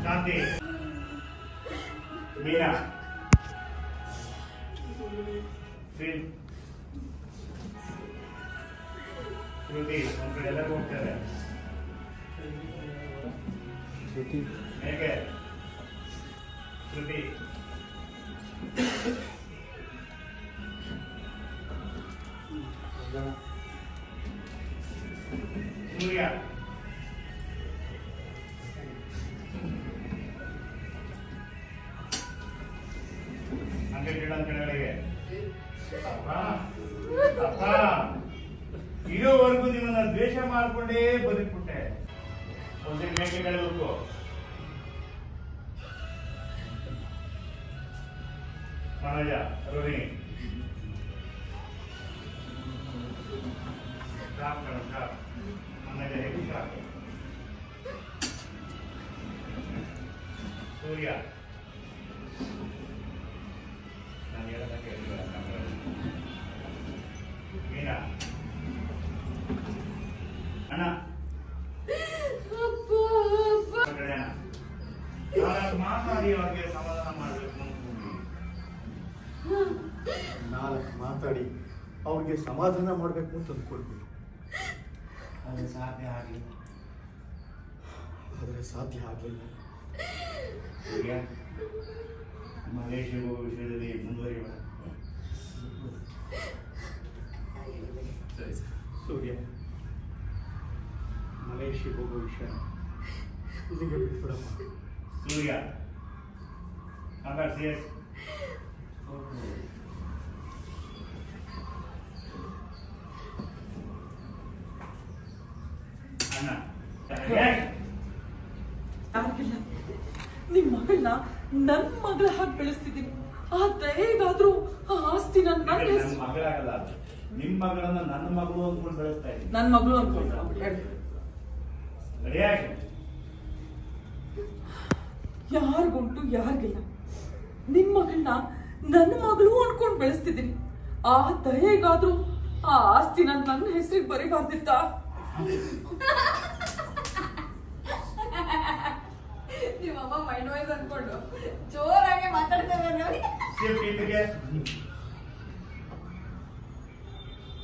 शांति मीना श्रुति ಎಲ್ಲ ಹೋಗ್ತಾರೆ ಶ್ರುತಿ ಹೇಗೆ ಶ್ರುತಿ ಸೂರ್ಯ ಅಂಗಡಿಗಳಿಗೆ ಅಪ್ಪ ಅಪ್ಪ ಇರೋವರೆಗೂ ನಿಮ್ಮನ್ನ ದ್ವೇಷ ಮಾಡ್ಕೊಂಡೇ ಬದುಕ್ಬಿಟ್ಟೆ. ಒಂದ್ಸರಿ ಮೇಕೆ ಬೆಳಬೇಕು. ಮನೋಜ ರೋಹಿಣಿ ಸ್ಟಾಪ್ ಕಣ ಸ್ಟಾಪ್. ಮನೋಜ ಹೇಗೆ ಸ್ಟಾಪ್. ಸೂರ್ಯ ನಾನು ಹೇಳೋದಕ್ಕೆ ಮೀನಾ ಅಣ್ಣ ಮಾತಾಡಿ ಅವ್ರಿಗೆ ಸಮಾಧಾನ ಮಾಡಬೇಕು. ನಾಲ್ಕು ಮಾತಾಡಿ ಅವ್ರಿಗೆ ಸಮಾಧಾನ ಮಾಡಬೇಕು ಅಂತ ಅಂದ್ಕೊಳ್ಬೇಕು. ಅದು ಸಾಧ್ಯ ಆಗಲಿಲ್ಲ. ಆದರೆ ಸಾಧ್ಯ ಆಗಲಿಲ್ಲ. ಸೂರ್ಯ ಮಲೇಷ್ಯಾ ಹೋಗುವ ವಿಷಯದಲ್ಲಿ ಮುಂದುವರಿಯೋಣ. ಸರಿ ಸರ್. ಸೂರ್ಯ ಮಲೇಷ್ಯಾಗೆ ಹೋಗೋ ವಿಷಯ ಇಲ್ಲಿಗೆ ಬಿಟ್ಬಿಡಮ್ಮ. ಸೂರ್ಯ ಸಿಎಸ್ ಅಣ್ಣ ಯಾರಿಗಿಲ್ಲ, ನಿಮ್ ಮಗಳನ್ನ ನನ್ ಮಗಳ ಹಾಕಿ ಬೆಳೆಸ್ತಿದ್ದೀನಿ. ಆ ದಯೆಗಾದ್ರೂ ಆ ಆಸ್ತಿ ನನ್ನ ಮಗಳಾಗಲ್ಲ, ನಿಮ್ ಮಗಳನ್ನ ನನ್ನ ಮಗಳು ಅಂದ್ಕೊಂಡು ಬೆಳೆಸ್ತಾ ಇದ್ದೀನಿ. ನನ್ ಮಗಳು ಅನ್ಕೊಂಡ್ರ ಯಾರಿಗುಂಟು ಯಾರಿಗಿಲ್ಲ. ನಿಮ್ ಮಗಳನ್ನ ನನ್ನ ಮಗಳು ಅನ್ಕೊಂಡ್ ಬೆಳೆಸ್ತಿದ್ದೀನಿ. ಆ ದಯೆಗಾದ್ರೂ ಆ ಆಸ್ತಿ ನನ್ನ ಹೆಸರಿಗೆ ಬರೀಬಾರ್ದಿತ್ತ? ನಿಮ್ಮಮ್ಮ ಮೈಂಡ್ ವೈಸ್ ಅನ್ಕೊಂಡು ಜೋರಾಗಿ ಮಾತಾಡ್ತೇವೆ ನೋಡಿ.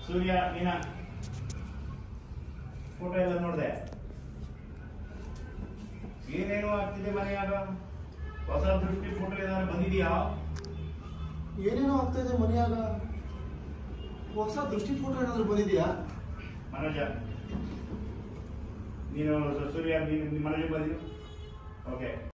ಸೂರ್ಯ ನೀನಾ ಫೋಟೋ ಎಲ್ಲ ನೋಡ್ದೆ? ಏನೇನು ಆಗ್ತಿದೆ ಮನೆಯಾಗ? ಹೊಸ ದೃಷ್ಟಿ ಫೋಟೋ ಏನಾದ್ರು ಬಂದಿದೆಯಾ? ಏನೇನೋ ಆಗ್ತಾ ಇದೆ ಮನೆಯಾಗ. ಹೊಸ ದೃಷ್ಟಿ ಫೋಟೋ ಏನಾದ್ರು ಬಂದಿದೆಯಾ? ಮನೋಜ ನೀನು ಸೂರ್ಯ ಮನೋಜ್ ಬಂದಿದ್ದು ಓಕೆ.